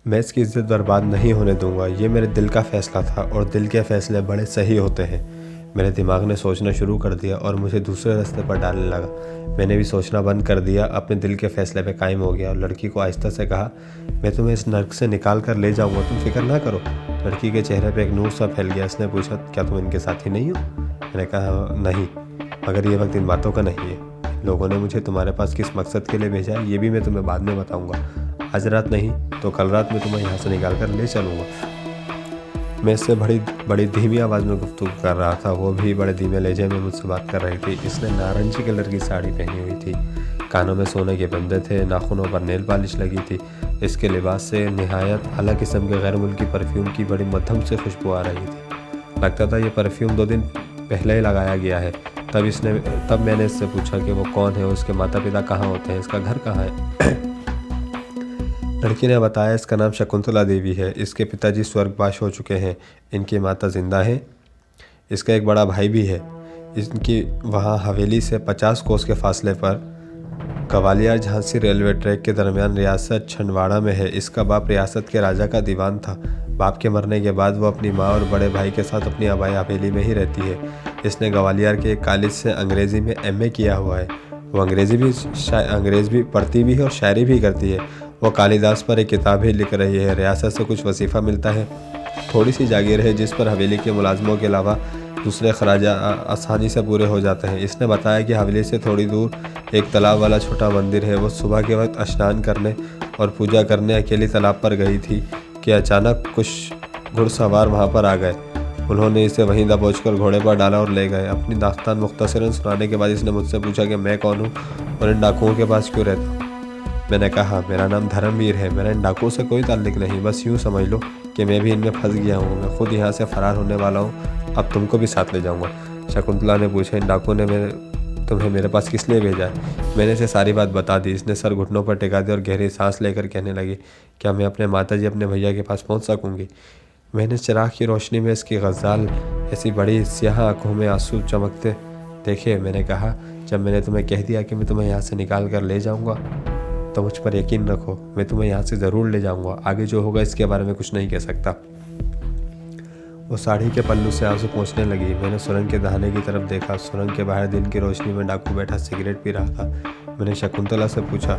मैं इसकी इज़्ज़त बर्बाद नहीं होने दूंगा। ये मेरे दिल का फ़ैसला था और दिल के फ़ैसले बड़े सही होते हैं। मेरे दिमाग ने सोचना शुरू कर दिया और मुझे दूसरे रास्ते पर डालने लगा। मैंने भी सोचना बंद कर दिया, अपने दिल के फ़ैसले पे कायम हो गया और लड़की को आहिस्ता से कहा, मैं तुम्हें इस नर्क से निकाल कर ले जाऊँगा, तुम फिक्र ना करो। लड़की के चेहरे पे एक नूर सा फैल गया। उसने पूछा, क्या तुम इनके साथी नहीं हो? मैंने कहा, नहीं, मगर ये वक्त इन बातों का नहीं है। लोगों ने मुझे तुम्हारे पास किस मकसद के लिए भेजा है ये भी मैं तुम्हें बाद में बताऊँगा। आज रात नहीं तो कल रात में तुम्हें यहाँ से निकाल कर ले चलूँगा। मैं इससे बड़ी धीमी आवाज़ में गुफ्तगू कर रहा था। वो भी बड़े धीमे लहजे में मुझसे बात कर रही थी। इसने नारंगी कलर की साड़ी पहनी हुई थी, कानों में सोने के बंदे थे, नाखूनों पर नेल पॉलिश लगी थी। इसके लिबास से निहायत आला किस्म के गैर मुल्की परफ्यूम की बड़ी मध्यम से खुशबू आ रही थी। लगता था ये परफ्यूम 2 दिन पहले ही लगाया गया है। तब मैंने इससे पूछा कि वो कौन है, उसके माता पिता कहाँ होते हैं, इसका घर कहाँ है। लड़की ने बताया, इसका नाम शकुंतला देवी है। इसके पिताजी स्वर्गवास हो चुके हैं, इनकी माता जिंदा है। इसका एक बड़ा भाई भी है। इनकी वहाँ हवेली से 50 कोस के फासले पर ग्वालियर झांसी रेलवे ट्रैक के दरमियान रियासत छिंदवाड़ा में है। इसका बाप रियासत के राजा का दीवान था। बाप के मरने के बाद वो अपनी माँ और बड़े भाई के साथ अपनी आबाई हवेली में ही रहती है। इसने ग्वालियर के एक कॉलेज से अंग्रेज़ी में MA किया हुआ है। वो अंग्रेज़ भी पढ़ती भी है और शायरी भी करती है। वो कालिदास पर एक किताब भी लिख रही है। रियासत से कुछ वजीफ़ा मिलता है, थोड़ी सी जागीर है जिस पर हवेली के मुलाजमों के अलावा दूसरे खराजा आसानी से पूरे हो जाते हैं। इसने बताया कि हवेली से थोड़ी दूर एक तालाब वाला छोटा मंदिर है। वो सुबह के वक्त स्नान करने और पूजा करने अकेली तालाब पर गई थी कि अचानक कुछ घुड़सवार वहाँ पर आ गए। उन्होंने इसे वहीं दबोचकर घोड़े पर डाला और ले गए। अपनी दास्तान मुख्तसरन सुनाने के बाद इसने मुझसे पूछा कि मैं कौन हूँ और इन डाकुओं के पास क्यों रहता हूँ। मैंने कहा, मेरा नाम धर्मवीर है, मेरा इन डाकुओं से कोई ताल्लुक़ नहीं, बस यूँ समझ लो कि मैं भी इनमें फंस गया हूँ। मैं खुद यहाँ से फ़रार होने वाला हूँ, अब तुमको भी साथ ले जाऊँगा। शकुंतला ने पूछा, इन डाकुओं ने तुम्हें मेरे पास किस लिए भेजा है? मैंने इसे सारी बात बता दी। इसने सर घुटनों पर टिका दिया और गहरी सांस लेकर कहने लगी, क्या मैं अपने माताजी अपने भैया के पास पहुँच सकूँगी? मैंने चिराग की रोशनी में इसकी गज़ाल ऐसी बड़ी स्याह आँखों में आंसू चमकते देखे। मैंने कहा, जब मैंने तुम्हें कह दिया कि मैं तुम्हें यहाँ से निकाल कर ले जाऊँगा तो मुझ पर यकीन रखो, मैं तुम्हें यहाँ से ज़रूर ले जाऊँगा। आगे जो होगा इसके बारे में कुछ नहीं कह सकता। वो साड़ी के पल्लू से आंसू पहुँचने लगी। मैंने सुरंग के दहाने की तरफ देखा। सुरंग के बाहर दिन की रोशनी में डाकू बैठा सिगरेट पी रहा था। मैंने शकुंतला से पूछा,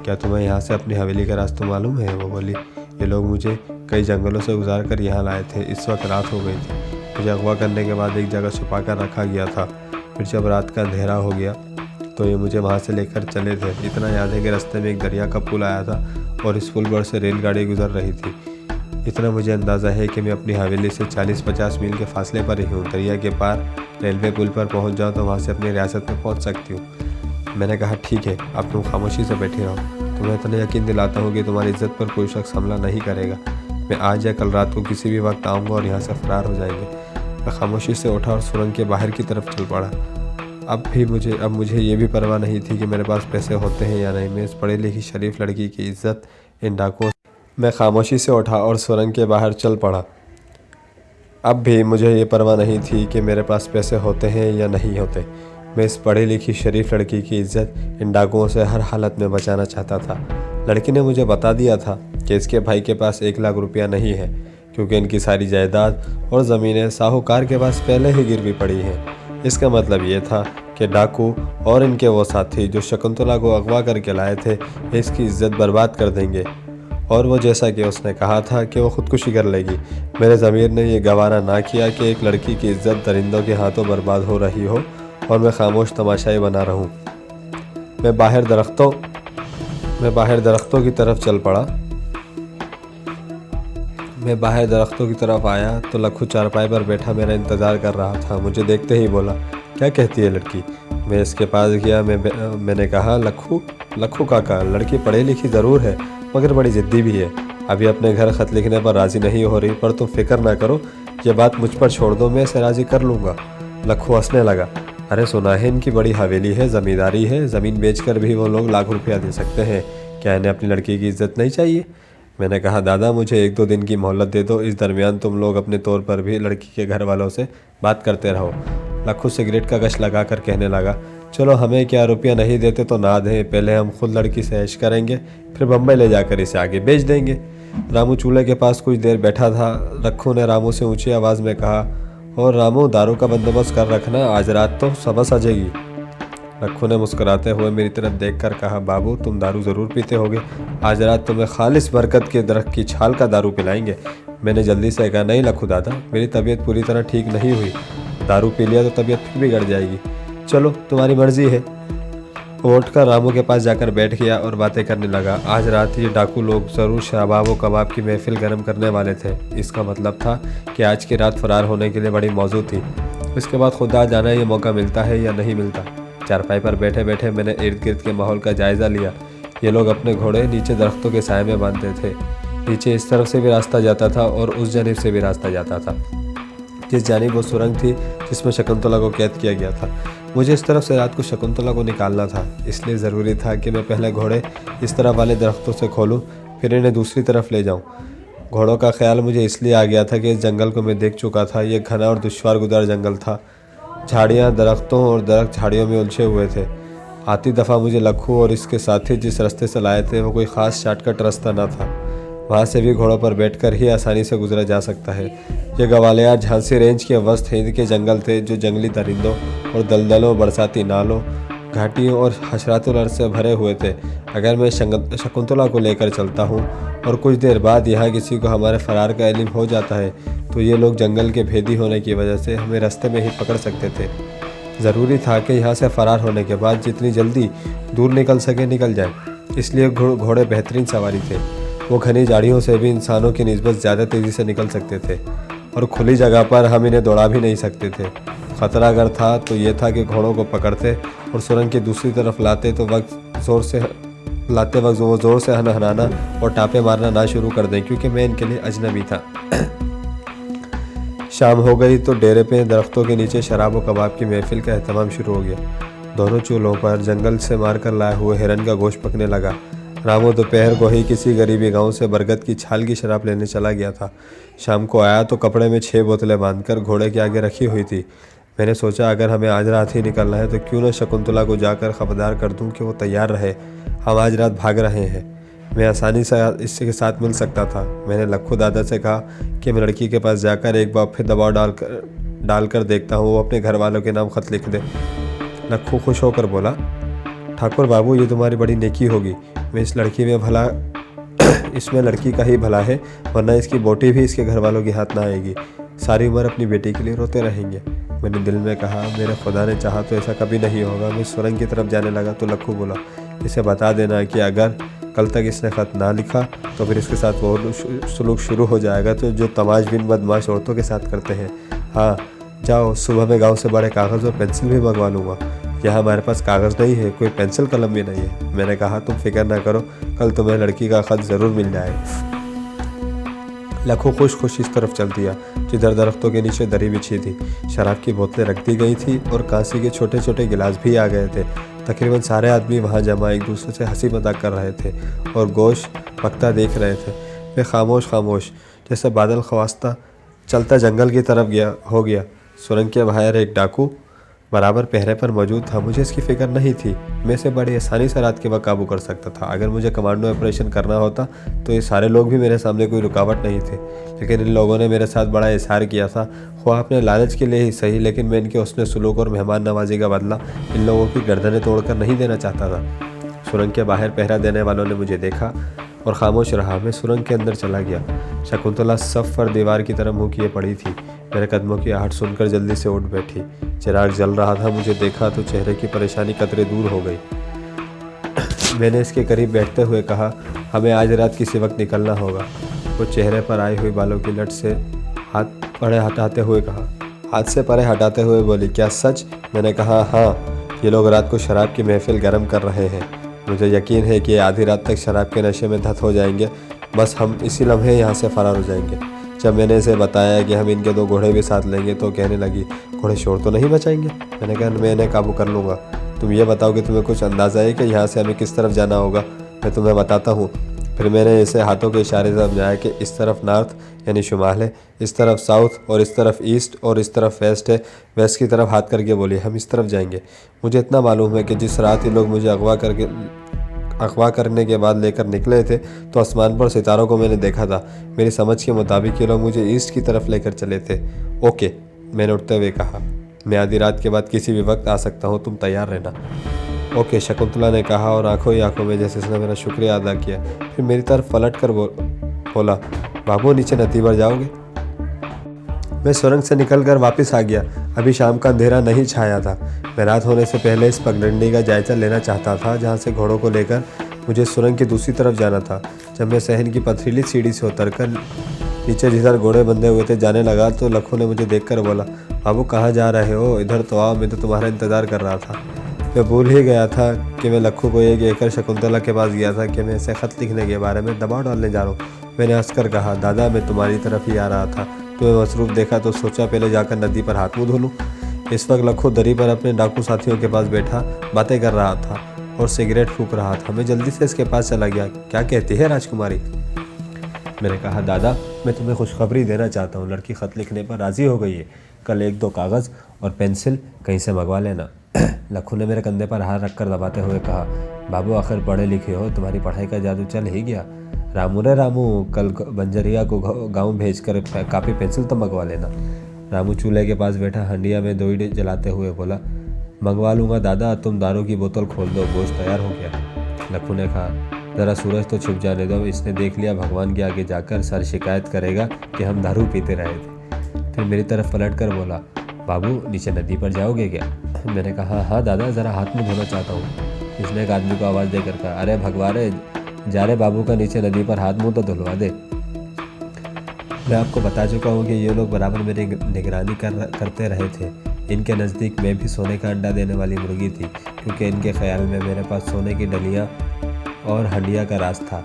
क्या तुम्हें यहाँ से अपनी हवेली का रास्ता मालूम है? वो बोली, ये लोग मुझे कई जंगलों से गुजार कर यहाँ लाए थे। इस वक्त रात हो गई थी। मुझे अगवा करने के बाद एक जगह छुपा कर रखा गया था। फिर जब रात का अंधेरा हो गया तो ये मुझे वहाँ से लेकर चले थे। इतना याद है कि रास्ते में एक दरिया का पुल आया था और इस पुल पर से रेलगाड़ी गुजर रही थी। इतना मुझे अंदाज़ा है कि मैं अपनी हवेली से 40-50 मील के फासले पर ही हूँ। दरिया के पार रेलवे पुल पर पहुँच जाऊँ तो वहाँ से अपनी रियासत में पहुँच सकती हूँ। मैंने कहा, ठीक है, अब तुम खामोशी से बैठे रहो। तुम्हें इतना यकीन दिलाता हूँ कि तुम्हारी इज्जत पर कोई शख्स हमला नहीं करेगा। मैं आज या कल रात को किसी भी वक्त आऊँगा और यहाँ से फ़रार हो जाएंगे। मैं खामोशी से उठा और सुरंग के बाहर की तरफ चल पड़ा। अब मुझे ये भी परवाह नहीं थी कि मेरे पास पैसे होते हैं या नहीं। मैं इस पढ़ी लिखी शरीफ लड़की की इज्जत इन डाकुओं। मैं खामोशी से उठा और सुरंग के बाहर चल पड़ा। अब भी मुझे ये परवाह नहीं थी कि मेरे पास पैसे होते हैं या नहीं होते। मैं इस पढ़ी लिखी शरीफ लड़की की इज्जत इन डाकुओं से हर हालत में बचाना चाहता था। लड़की ने मुझे बता दिया था कि इसके भाई के पास 1 लाख रुपया नहीं है, क्योंकि इनकी सारी जायदाद और ज़मीनें साहूकार के पास पहले ही गिरवी पड़ी हैं। इसका मतलब ये था कि डाकू और इनके वो साथी जो शकुंतला को अगवा करके लाए थे, इसकी इज्जत बर्बाद कर देंगे। और वो जैसा कि उसने कहा था कि वो ख़ुदकुशी कर लेगी। मेरे ज़मीर ने यह गवारा ना किया कि एक लड़की की इज्जत दरिंदों के हाथों बर्बाद हो रही हो और मैं खामोश तमाशाई बना रहूं। मैं बाहर दरख्तों की तरफ चल पड़ा। मैं बाहर दरख्तों की तरफ आया तो लखू चारपाई पर बैठा मेरा इंतज़ार कर रहा था। मुझे देखते ही बोला, क्या कहती है लड़की? मैं इसके पास गया। मैंने कहा, लखू काका, लड़की पढ़ी लिखी ज़रूर है मगर बड़ी ज़िद्दी भी है। अभी अपने घर ख़त लिखने पर राज़ी नहीं हो रही, पर तुम फिक्र ना करो, ये बात मुझ पर छोड़ दो, मैं इसे राज़ी कर लूँगा। लखू हंसने लगा। अरे सुना है इनकी बड़ी हवेली है, ज़मींदारी है, ज़मीन बेचकर भी वो लोग लाख रुपया दे सकते हैं। क्या इन्हें अपनी लड़की की इज्जत नहीं चाहिए? मैंने कहा, दादा मुझे 1-2 दिन की मोहलत दे दो। इस दरमियान तुम लोग अपने तौर पर भी लड़की के घर वालों से बात करते रहो। लखू सिगरेट का गश लगा कर कहने लगा, चलो हमें क्या, रुपया नहीं देते तो ना दें, पहले हम खुद लड़की से ऐश करेंगे, फिर बम्बई ले जाकर इसे आगे बेच देंगे। रामू चूल्हे के पास कुछ देर बैठा था। रखू ने रामू से ऊंची आवाज़ में कहा, और रामू, दारू का बंदोबस्त कर रखना, आज रात तो सबस आ जाएगी। रखू ने मुस्कुराते हुए मेरी तरफ देखकर कहा, बाबू तुम दारू ज़रूर पीते होगे, आज रात तुम्हें खालिस बरकत के दरख्त की छाल का दारू पिलाएंगे। मैंने जल्दी से कहा, नहीं लखू दादा, मेरी तबीयत पूरी तरह ठीक नहीं हुई, दारू पी लिया तो तबीयत फिर बिगड़ जाएगी, चलो तुम्हारी मर्जी है। वो उठकर रामू के पास जाकर बैठ गया और बातें करने लगा। आज रात ये डाकू लोग ज़रूर शराब व कबाब की महफिल गर्म करने वाले थे। इसका मतलब था कि आज की रात फरार होने के लिए बड़ी मौजूद थी। इसके बाद खुदा जाना ये मौका मिलता है या नहीं मिलता। चारपाई पर बैठे बैठे मैंने इर्द गिर्द के माहौल का जायज़ा लिया। ये लोग अपने घोड़े नीचे दरख्तों के साए में बांधते थे। नीचे इस तरफ से भी रास्ता जाता था और उस जानिब से भी रास्ता जाता था, जिस जानिब वो सुरंग थी जिसमें शकुंतला को कैद किया गया था। मुझे इस तरफ से रात को शकुंतला को निकालना था, इसलिए ज़रूरी था कि मैं पहले घोड़े इस तरफ वाले दरख्तों से खोलूं, फिर इन्हें दूसरी तरफ ले जाऊं। घोड़ों का ख्याल मुझे इसलिए आ गया था कि इस जंगल को मैं देख चुका था। ये घना और दुश्वार गुदार जंगल था। झाड़ियाँ दरख्तों और दरख्त झाड़ियों में उलझे हुए थे। आती दफ़ा मुझे लखू और इसके साथी जिस रास्ते से लाए थे वो कोई ख़ास शॉर्टकट रास्ता न था। वहाँ से भी घोड़ों पर बैठकर ही आसानी से गुजरा जा सकता है। ये ग्वालियर झांसी रेंज के वस्त हिंद के जंगल थे, जो जंगली दरिंदों और दलदलों, बरसाती नालों, घाटियों और हशरातुल अर्ज़ से भरे हुए थे। अगर मैं शकुंतला को लेकर चलता हूँ और कुछ देर बाद यहाँ किसी को हमारे फरार का इल्म हो जाता है, तो ये लोग जंगल के भेदी होने की वजह से हमें रास्ते में ही पकड़ सकते थे। ज़रूरी था कि यहाँ से फ़रार होने के बाद जितनी जल्दी दूर निकल सके निकल जाए, इसलिए घोड़े बेहतरीन सवारी थे। वो घनी झाड़ियों से भी इंसानों की निस्बत ज़्यादा तेज़ी से निकल सकते थे और खुली जगह पर हम इन्हें दौड़ा भी नहीं सकते थे। ख़तरा अगर था तो ये था कि घोड़ों को पकड़ते और सुरंग की दूसरी तरफ लाते वक्त वो ज़ोर से हनहनाना और टापे मारना ना शुरू कर दें, क्योंकि मैं इनके लिए अजनबी था। शाम हो गई तो डेरे पे दरख्तों के नीचे शराब व कबाब की महफिल का एहतमाम शुरू हो गया। दोनों चूल्हों पर जंगल से मारकर लाए हुए हिरन का गोश्त पकने लगा। रामू दोपहर को ही किसी गरीबी गांव से बरगद की छाल की शराब लेने चला गया था। शाम को आया तो कपड़े में 6 बोतलें बांधकर घोड़े के आगे रखी हुई थी। मैंने सोचा अगर हमें आज रात ही निकलना है तो क्यों न शकुंतला को जाकर खबरदार कर दूं कि वो तैयार रहे, हम आज रात भाग रहे हैं। मैं आसानी से इसके साथ मिल सकता था। मैंने लखू दादा से कहा कि मैं लड़की के पास जाकर एक बार फिर दबाव डालकर देखता हूँ, वो अपने घर वालों के नाम ख़त लिख दे। लखू खुश होकर बोला, ठाकुर बाबू, ये तुम्हारी बड़ी नेकी होगी। मैं इसमें लड़की का ही भला है, वरना इसकी बोटी भी इसके घर वालों की हाथ ना आएगी। सारी उम्र अपनी बेटी के लिए रोते रहेंगे। मैंने दिल में कहा, मेरे खुदा ने चाहा तो ऐसा कभी नहीं होगा। मैं सुरंग की तरफ जाने लगा तो लखू बोला, इसे बता देना कि अगर कल तक इसने ख़त ना लिखा तो फिर इसके साथ वो सलूक शुरू हो जाएगा तो जो तमाशबीन बदमाश औरतों के साथ करते हैं। हाँ जाओ, सुबह में गाँव से बड़े कागज़ और पेंसिल भी मंगवा लूँगा। यहाँ हमारे पास कागज़ नहीं है, कोई पेंसिल कलम भी नहीं है। मैंने कहा, तुम फिक्र ना करो, कल तुम्हें लड़की का ख़त ज़रूर मिल जाएगा। लखू खुश इस तरफ चल दिया जिधर दरख्तों के नीचे दरी बिछी थी। शराब की बोतलें रख दी गई थी और कांसी के छोटे छोटे गिलास भी आ गए थे। तकरीबन सारे आदमी वहाँ जमा एक दूसरे से हंसी मजाक कर रहे थे और गोश्त पकता देख रहे थे। मैं खामोश जैसे बादल खवास्ता चलता जंगल की तरफ हो गया। सुरंग के बाहर एक डाकू बराबर पहरे पर मौजूद था। मुझे इसकी फिक्र नहीं थी, मैं इसे बड़ी आसानी से रात के वक्त काबू कर सकता था। अगर मुझे कमांडो ऑपरेशन करना होता तो ये सारे लोग भी मेरे सामने कोई रुकावट नहीं थे। लेकिन इन लोगों ने मेरे साथ बड़ा इजहार किया था, ख्वाह अपने लालच के लिए ही सही, लेकिन मैं इनके हुस्न सलूक और मेहमान नवाजी का बदला इन लोगों की गर्दनें तोड़कर नहीं देना चाहता था। सुरंग के बाहर पहरा देने वालों ने मुझे देखा और खामोश रहा। मैं सुरंग के अंदर चला गया। शकुंतला सफ पर दीवार की तरह मुँह किए पड़ी थी। मेरे कदमों की आहट सुनकर जल्दी से उठ बैठी। चिराग जल रहा था। मुझे देखा तो चेहरे की परेशानी कतरे दूर हो गई। मैंने इसके करीब बैठते हुए कहा, हमें आज रात किसी वक्त निकलना होगा। वो चेहरे पर आई हुई बालों की लट से हाथ से परे हटाते हुए बोली, क्या सच? मैंने कहा, हाँ, ये लोग रात को शराब की महफिल गर्म कर रहे हैं। मुझे यकीन है कि आधी रात तक शराब के नशे में धत हो जाएंगे। बस हम इसी लम्हे यहाँ से फरार हो जाएंगे। जब मैंने इसे बताया कि हम इनके 2 घोड़े भी साथ लेंगे तो कहने लगी, घोड़े शोर तो नहीं मचाएंगे? मैंने कहा, मैं इन्हें काबू कर लूँगा। तुम ये बताओ कि तुम्हें कुछ अंदाज़ा है कि यहाँ से हमें किस तरफ जाना होगा? मैं तुम्हें बताता हूँ। फिर मैंने इसे हाथों के इशारे से समझाया कि इस तरफ नॉर्थ यानी शुमाल है, इस तरफ साउथ और इस तरफ ईस्ट और इस तरफ वेस्ट है। वेस्ट की तरफ हाथ करके बोली, हम इस तरफ जाएंगे। मुझे इतना मालूम है कि जिस रात ये लोग मुझे अगवा अगवा करने के बाद लेकर निकले थे तो आसमान पर सितारों को मैंने देखा था। मेरी समझ के मुताबिक ये लोग मुझे ईस्ट की तरफ लेकर चले थे। ओके, मैंने उठते हुए कहा, मैं आधी रात के बाद किसी भी वक्त आ सकता हूँ, तुम तैयार रहना। ओके, शकुंतला ने कहा और आंखों ही आंखों में जैसे उसने मेरा शुक्रिया अदा किया। फिर मेरी तरफ पलट कर बोला, बाबू नीचे नदी पर जाओगे? मैं सुरंग से निकलकर वापस आ गया। अभी शाम का अंधेरा नहीं छाया था। मैं रात होने से पहले इस पगडंडी का जायजा लेना चाहता था जहाँ से घोड़ों को लेकर मुझे सुरंग की दूसरी तरफ जाना था। जब मैं सहन की पथरीली सीढ़ी से उतरकर नीचे जिधर घोड़े बंधे हुए थे जाने लगा तो लखू ने मुझे देखकर बोला, बाबू कहाँ जा रहे हो? इधर तो आओ, मैं तो तुम्हारा इंतज़ार कर रहा था। मैं भूल ही गया था कि मैं लखू को ये कहकर शकुंतला के पास गया था कि मैं इसे ख़त लिखने के बारे में दबाव डालने जा रहा हूँ। मैंने हंसकर कहा, दादा मैं तुम्हारी तरफ ही आ रहा था, तुम्हें मसरूफ़ देखा तो सोचा पहले जाकर नदी पर हाथ मुँह धो लूँ। इस वक्त लखू दरी पर अपने डाकू साथियों के पास बैठा बातें कर रहा था और सिगरेट फूंक रहा था। मैं जल्दी से इसके पास चला गया। क्या कहती है राजकुमारी? मैंने कहा, दादा मैं तुम्हें खुशखबरी देना चाहता हूँ, लड़की ख़त लिखने पर राज़ी हो गई है। कल 1-2 कागज़ और पेंसिल कहीं से मंगवा लेना। लखू ने मेरे कंधे पर हाथ रखकर दबाते हुए कहा, बाबू आखिर पढ़े लिखे हो, तुम्हारी पढ़ाई का जादू चल ही गया। रामू रे रामू, कल बंजरिया को गाँव भेजकर कापी पेंसिल तो मंगवा लेना। रामू चूल्हे के पास बैठा हंडिया में दोई जलाते हुए बोला, मंगवा लूँगा दादा, तुम दारू की बोतल खोल दो, गोश्त तैयार हो गया। लखू ने कहा, ज़रा सूरज तो छिप जाने दो, इसने देख लिया भगवान के आगे जाकर सर शिकायत करेगा कि हम दारू पीते रहे थे। फिर मेरी तरफ पलट कर बोला, बाबू नीचे नदी पर जाओगे क्या? मैंने कहा, हाँ दादा, ज़रा हाथ में धोना चाहता हूँ। इसने एक आदमी को आवाज़ देकर कहा, अरे भगवारे, जा रे बाबू का नीचे नदी पर हाथ मुँह तो धुलवा दे। मैं आपको बता चुका हूँ कि ये लोग बराबर मेरी निगरानी करते रहे थे। इनके नज़दीक मैं भी सोने का अंडा देने वाली मुर्गी थी, क्योंकि इनके ख्याल में मेरे पास सोने की डलियाँ और हंडिया का राज था।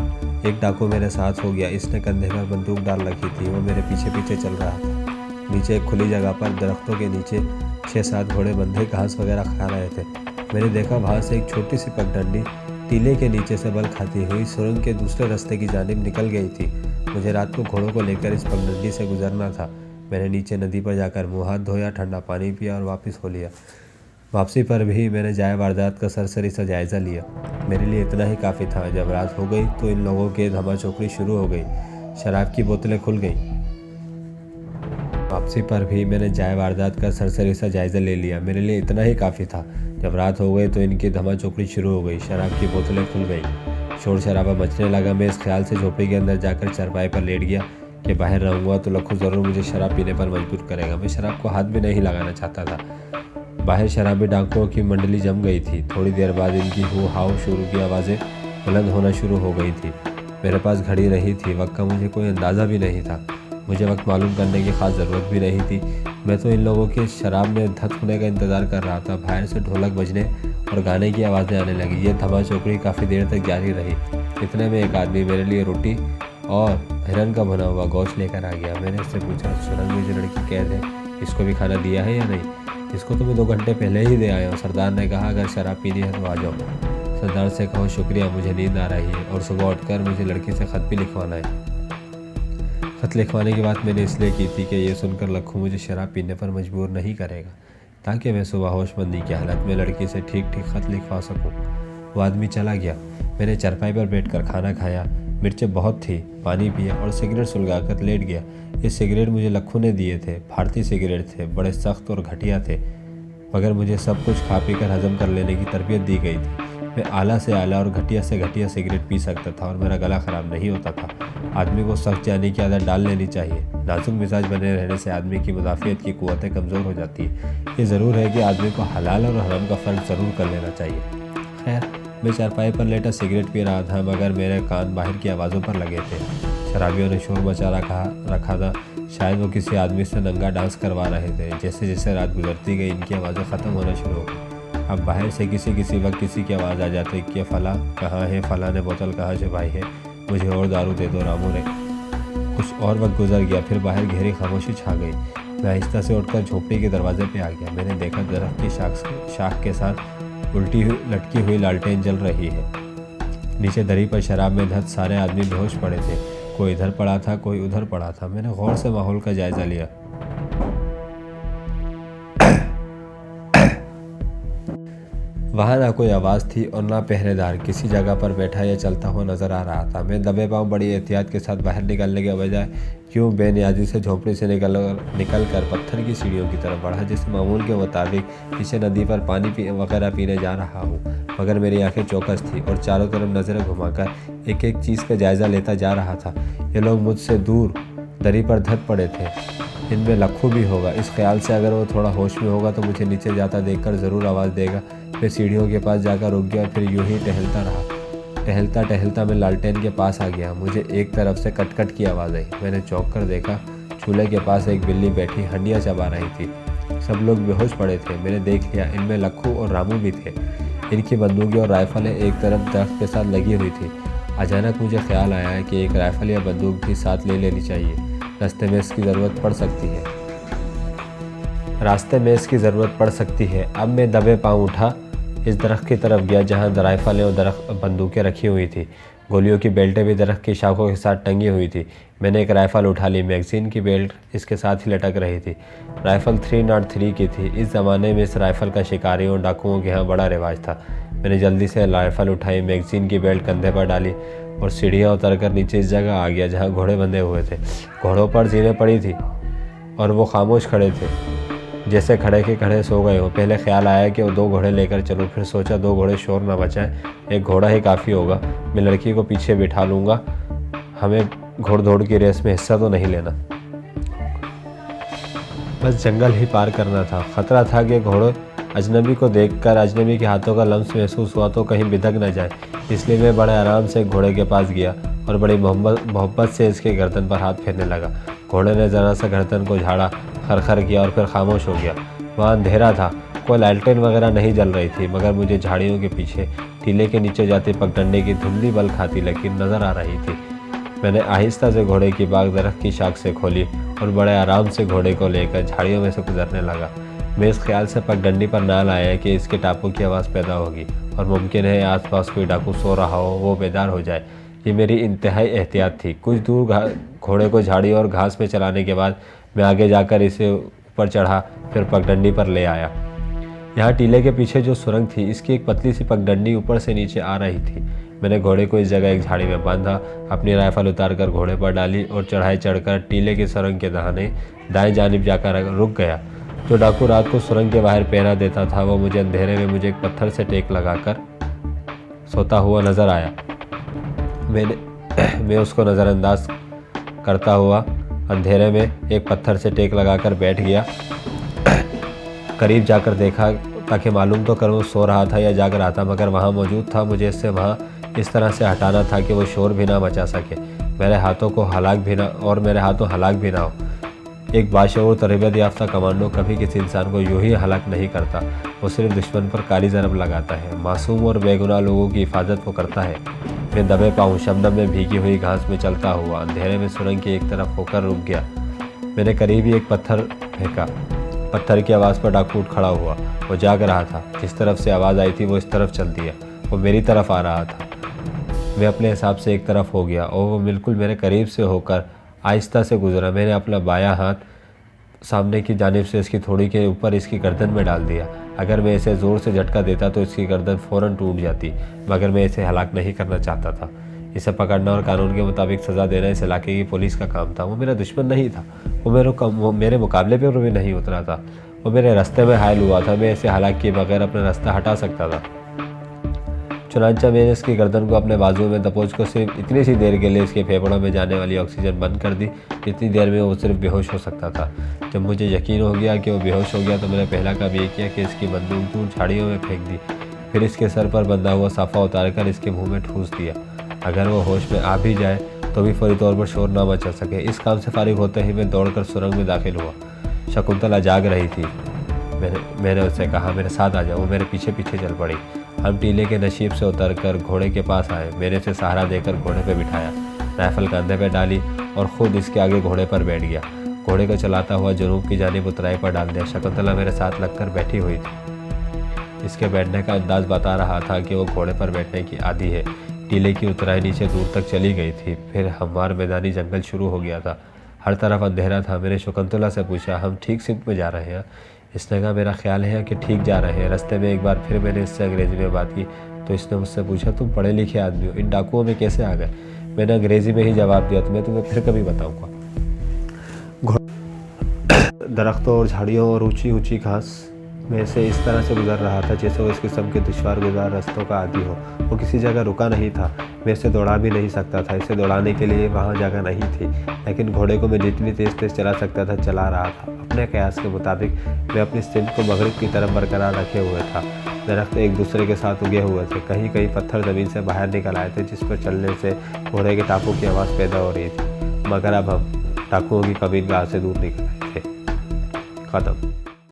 एक डाकू मेरे साथ हो गया। इसने कंधे पर बंदूक डाल रखी थी। वो मेरे पीछे पीछे चल रहा था। नीचे एक खुली जगह पर दरख्तों के नीचे 6-7 घोड़े बंधे घास वगैरह खा रहे थे। मैंने देखा वहाँ से एक छोटी सी पगडंडी टीले के नीचे से बल खाती हुई सुरंग के दूसरे रास्ते की जानिब निकल गई थी। मुझे रात को घोड़ों को लेकर इस पगडंडी से गुजरना था। मैंने नीचे नदी पर जाकर मुँह हाथ धोया, ठंडा पानी पिया और वापस हो लिया। वापसी पर भी मैंने जाए वारदात का सरसरी सा जायज़ा लिया। मेरे लिए इतना ही काफ़ी था। जब रात हो गई तो इन लोगों के धमाचौकड़ी शुरू हो गई। शराब की बोतलें खुल गईं। वापसी पर भी मैंने जाए वारदात का सरसरी सा जायज़ा ले लिया। मेरे लिए इतना ही काफ़ी था। जब रात हो गई तो इनकी धमाचौकड़ी शुरू हो गई। शराब की बोतलें खुल गईं। शोर शराबा मचने लगा। मैं इस ख्याल से झोपड़ी के अंदर जाकर चारपाई पर लेट गया कि बाहर रहूँगा तो लखू ज़रूर मुझे शराब पीने पर मजबूर करेगा। मैं शराब को हाथ भी नहीं लगाना चाहता था। बाहर शराबी डाकुओं की मंडली जम गई थी। थोड़ी देर बाद इनकी हू हाउ शुरू की आवाज़ें बुलंद होना शुरू हो गई थी। मेरे पास घड़ी रही थी। वक्त का मुझे कोई अंदाज़ा भी नहीं था। मुझे वक्त मालूम करने की ख़ास ज़रूरत भी नहीं थी। मैं तो इन लोगों के शराब में धत होने का इंतज़ार कर रहा था। बाहर से ढोलक बजने और गाने की आवाज़ें आने लगी। ये धमाचौकड़ी काफ़ी देर तक जारी रही। इतने में एक आदमी मेरे लिए रोटी और हिरन का बना हुआ गोश्त लेकर आ गया। मैंने इससे पूछा, सुरंग में जो लड़की कैद है, इसको भी खाना दिया है या नहीं? इसको तो मैं 2 घंटे पहले ही दे आया हूँ। सरदार ने कहा, अगर शराब पीनी है तो आ जाओ। सरदार से कहो शुक्रिया, मुझे नींद आ रही है और सुबह उठकर मुझे लड़की से ख़त भी लिखवाना है। ख़त लिखवाने की बात मैंने इसलिए की थी कि ये सुनकर लखू मुझे शराब पीने पर मजबूर नहीं करेगा, ताकि मैं सुबह होशमंदी की हालत में लड़की से ठीक ठीक ख़त लिखवा सकूँ। वो आदमी चला गया। मैंने चारपाई पर बैठकर खाना खाया। मिर्चें बहुत थी। पानी पिया और सिगरेट सुलगाकर लेट गया। ये सिगरेट मुझे लखू ने दिए थे। भारतीय सिगरेट थे, बड़े सख्त और घटिया थे, मगर मुझे सब कुछ खा पी कर हजम कर लेने की तरबियत दी गई थी। मैं आला से आला और घटिया से घटिया सिगरेट पी सकता था और मेरा गला ख़राब नहीं होता था। आदमी को सख्त जाने की आदत डाल लेनी चाहिए। नाजुक मिजाज बने रहने से आदमी की मुदाफ़ियत की क़ुव्वतें कमज़ोर हो जाती है। ये ज़रूर है कि आदमी को हलाल और हराम का फ़र्क ज़रूर कर लेना चाहिए। खैर, मैं चारपाई पर लेटा सिगरेट पी रहा था, मगर मेरे कान बाहर की आवाज़ों पर लगे थे। शराबियों ने शोर मचा रखा था। शायद वो किसी आदमी से नंगा डांस करवा रहे थे। जैसे जैसे रात गुजरती गई इनकी आवाज़ें ख़त्म होना शुरू हो गई। अब बाहर से किसी वक्त किसी की आवाज़ आ जाती कि फ़ला कहाँ है, फ़ला ने बोतल कहाँ से भाई है, मुझे और दारू दे दो रामू रे। कुछ और वक्त गुजर गया। फिर बाहर गहरी खामोशी छा गई। मैं आहिस्ता से उठकर झोपड़ी के दरवाजे पे आ गया। मैंने देखा दरख्त की शाख के साथ उल्टी हुई लटकी हुई लालटेन जल रही है। नीचे दरी पर शराब में धत सारे आदमी बेहोश पड़े थे। कोई इधर पड़ा था, कोई उधर पड़ा था। मैंने गौर से माहौल का जायज़ा लिया। वहाँ ना कोई आवाज़ थी और ना पहरेदार किसी जगह पर बैठा या चलता हुआ नजर आ रहा था। मैं दबे पाँव बड़ी एहतियात के साथ बाहर निकलने के बजाय क्यों बेनियाजी से झोंपड़ी से निकल कर पत्थर की सीढ़ियों की तरफ बढ़ा, जिस मामूल के मुताबिक पीछे नदी पर पानी वगैरह पीने जा रहा हूँ। मगर मेरी आंखें चौकस थी और चारों तरफ नज़रें घुमाकर एक एक चीज़ का जायज़ा लेता जा रहा था। ये लोग मुझसे दूर दरी पर धत पड़े थे। इनमें लक्खू भी होगा, इस ख्याल से अगर वो थोड़ा होश में होगा तो मुझे नीचे जाता देखकर ज़रूर आवाज़ देगा। फिर सीढ़ियों के पास जाकर रुक गया और फिर यूं ही टहलता रहा। टहलता टहलता मैं लालटेन के पास आ गया। मुझे एक तरफ से कटकट की आवाज़ आई। मैंने चौंक कर देखा, चूल्हे के पास एक बिल्ली बैठी हंडिया चबा रही थी। सब लोग बेहोश पड़े थे। मैंने देख लिया, इनमें लक्खू और रामू भी थे। इनकी बंदूकें और राइफलें एक तरफ दरख्त के साथ लगी हुई थी। अचानक मुझे ख्याल आया कि एक राइफल या बंदूक भी साथ ले लेनी चाहिए, रास्ते में इसकी ज़रूरत पड़ सकती है। अब मैं दबे पाँव उठा, इस दरख्त की तरफ गया जहाँ राइफलें और बंदूकें रखी हुई थी। गोलियों की बेल्टें भी दरख्त की शाखों के साथ टंगी हुई थी। मैंने एक राइफ़ल उठा ली। मैगज़ीन की बेल्ट इसके साथ ही लटक रही थी। राइफ़ल 303 की थी। इस ज़माने में इस राइफ़ल का शिकारियों और डाकुओं के यहाँ बड़ा रिवाज था। मैंने जल्दी से राइफ़ल उठाई, मैगज़ीन की बेल्ट कंधे पर डाली और सीढ़ियाँ उतरकर नीचे इस जगह आ गया जहाँ घोड़े बंधे हुए थे। घोड़ों पर जीनें पड़ी थी और वो खामोश खड़े थे, जैसे खड़े के खड़े सो गए हो। पहले ख्याल आया कि वो 2 घोड़े लेकर चलूँ, फिर सोचा 2 घोड़े शोर न मचाएं, एक घोड़ा ही काफ़ी होगा। मैं लड़की को पीछे बिठा लूँगा, हमें घोड़-दौड़ की रेस में हिस्सा तो नहीं लेना। बस जंगल ही पार करना था। ख़तरा था कि घोड़े अजनबी को देखकर अजनबी के हाथों का लम्स महसूस हुआ तो कहीं बिदक न जाए। इसलिए मैं बड़े आराम से घोड़े के पास गया और बड़ी मोहब्बत से इसके गर्दन पर हाथ फेरने लगा। घोड़े ने ज़रा सा गर्दन को झाड़ा, खरखर किया और फिर खामोश हो गया। वहाँ अंधेरा था, कोई लालटेन वगैरह नहीं जल रही थी, मगर मुझे झाड़ियों के पीछे टीले के नीचे जाते पगडंडे की धुंधली बल खाती लकीर नज़र आ रही थी। मैंने आहिस्ता से घोड़े की बाग दरख्त की शाख से खोली और बड़े आराम से घोड़े को लेकर झाड़ियों में से गुजरने लगा। मैं इस ख्याल से पगडंडी पर ना लाया कि इसके टापों की आवाज़ पैदा होगी और मुमकिन है आसपास कोई डाकू सो रहा हो, वो बेदार हो जाए। ये मेरी इंतहाई एहतियात थी। कुछ दूर घोड़े को झाड़ी और घास में चलाने के बाद मैं आगे जाकर इसे ऊपर चढ़ा, फिर पगडंडी पर ले आया। यहाँ टीले के पीछे जो सुरंग थी, इसकी एक पतली सी पगडंडी ऊपर से नीचे आ रही थी। मैंने घोड़े को इस जगह एक झाड़ी में बांधा, अपनी राइफल उतारकर घोड़े पर डाली और चढ़ाई चढ़कर टीले की सुरंग के दाएं जानिब जाकर रुक गया। जो डाकू रात को सुरंग के बाहर पहरा देता था, वो मुझे अंधेरे में मुझे एक पत्थर से टेक लगाकर सोता हुआ नजर आया। मैं उसको नज़रअंदाज करता हुआ अंधेरे में एक पत्थर से टेक लगाकर बैठ गया। करीब जाकर देखा ताकि मालूम तो करूँ सो रहा था या जाग रहा था, मगर वहाँ मौजूद था। मुझे इससे वहाँ इस तरह से हटाना था कि वो शोर भी ना मचा सके, मेरे हाथों हलाक भी ना हो। एक बाशऊर तरबियत याफ्ता कमांडो कभी किसी इंसान को यूं ही हलाक नहीं करता, वो सिर्फ दुश्मन पर काली ज़रब लगाता है। मासूम और बेगुनाह लोगों की हिफाजत वो करता है। मैं दबे पाँव शबनम में भीगी हुई घास में चलता हुआ अंधेरे में सुरंग की एक तरफ होकर रुक गया। मैंने करीब ही एक पत्थर फेंका। पत्थर की आवाज़ पर डाकू उठ खड़ा हुआ। वो जाग रहा था। जिस तरफ से आवाज़ आई थी वो इस तरफ चल दिया। वो मेरी तरफ आ रहा था। मैं अपने हिसाब से एक तरफ हो गया और वो बिल्कुल मेरे करीब से होकर आहिस्ता से गुजरा। मैंने अपना बायां हाथ सामने की जानिब से इसकी थोड़ी के ऊपर इसकी गर्दन में डाल दिया। अगर मैं इसे ज़ोर से झटका देता तो इसकी गर्दन फ़ौरन टूट जाती, मगर मैं इसे हलाक नहीं करना चाहता था। इसे पकड़ना और कानून के मुताबिक सज़ा देना इस इलाके की पुलिस का काम था। वो मेरा दुश्मन नहीं था। वो मेरे मुकाबले पर भी नहीं उतरा था। वो मेरे रास्ते में हायल हुआ था। मैं इसे हलाक किए बगैर अपना रास्ता हटा सकता था। चुनांचा मैंने इसकी गर्दन को अपने बाजू में दबोच कर सिर्फ इतनी सी देर के लिए इसके फेफड़ों में जाने वाली ऑक्सीजन बंद कर दी, जितनी देर में वो सिर्फ बेहोश हो सकता था। जब मुझे यकीन हो गया कि वो बेहोश हो गया तो मैंने पहला काम ये किया कि इसकी बंदूक दूर झाड़ियों में फेंक दी। फिर इसके सर पर बंधा हुआ साफ़ा उतारकर इसके मुँह में ठूस दिया। अगर वो होश में आ भी जाए तो भी फौरी तौर पर शोर ना मचा सके। इस काम से फारिग होते ही मैं दौड़कर सुरंग में दाखिल हुआ। शकुंतला जाग रही थी। मैंने उससे कहा मेरे साथ आ जाओ। वो मेरे पीछे पीछे चल पड़ी। हम टीले के नशीब से उतरकर घोड़े के पास आए। मैंने इसे सहारा देकर घोड़े पर बिठाया, राइफल कंधे पर डाली और ख़ुद इसके आगे घोड़े पर बैठ गया। घोड़े को चलाता हुआ जनूब की जानिब उतराई पर डाल दिया। शकुंतला मेरे साथ लगकर बैठी हुई थी। इसके बैठने का अंदाज़ बता रहा था कि वो घोड़े पर बैठने की आदी है। टीले की उतराई नीचे दूर तक चली गई थी। फिर हमवार मैदानी जंगल शुरू हो गया था। हर तरफ अंधेरा था। मैंने शकुंतला से पूछा, हम ठीक सिंध में जा रहे हैं? इसने कहा मेरा ख्याल है कि ठीक जा रहे हैं। रास्ते में एक बार फिर मैंने इससे अंग्रेज़ी में बात की तो इसने मुझसे पूछा तुम पढ़े लिखे आदमी हो, इन डाकुओं में कैसे आ गए? मैंने अंग्रेज़ी में ही जवाब दिया तो मैं तुम्हें फिर कभी बताऊँगा। दरख्तों और झाड़ियों और ऊंची ऊंची घास में से इस तरह से गुजर रहा था जैसे वो इस किस्म के दुश्वार गुजार रास्तों का आदी हो। वो किसी जगह रुका नहीं था, मैं इसे दौड़ा भी नहीं सकता था, इसे दौड़ाने के लिए वहाँ जगह नहीं थी, लेकिन घोड़े को मैं जितनी तेज़ तेज़ चला सकता था चला रहा था। अपने कयास के मुताबिक मैं अपनी सिमत को मगरिब की तरफ बरकरार रखे हुए था। दरख्त एक दूसरे के साथ उगे हुए थे, कहीं कहीं पत्थर ज़मीन से बाहर निकल आए थे जिस पर चलने से घोड़े के टापों की आवाज़ पैदा हो रही थी। मगर अब हम डाकुओं की कबीनगाह से दूर निकल आए थे। ख़त्म।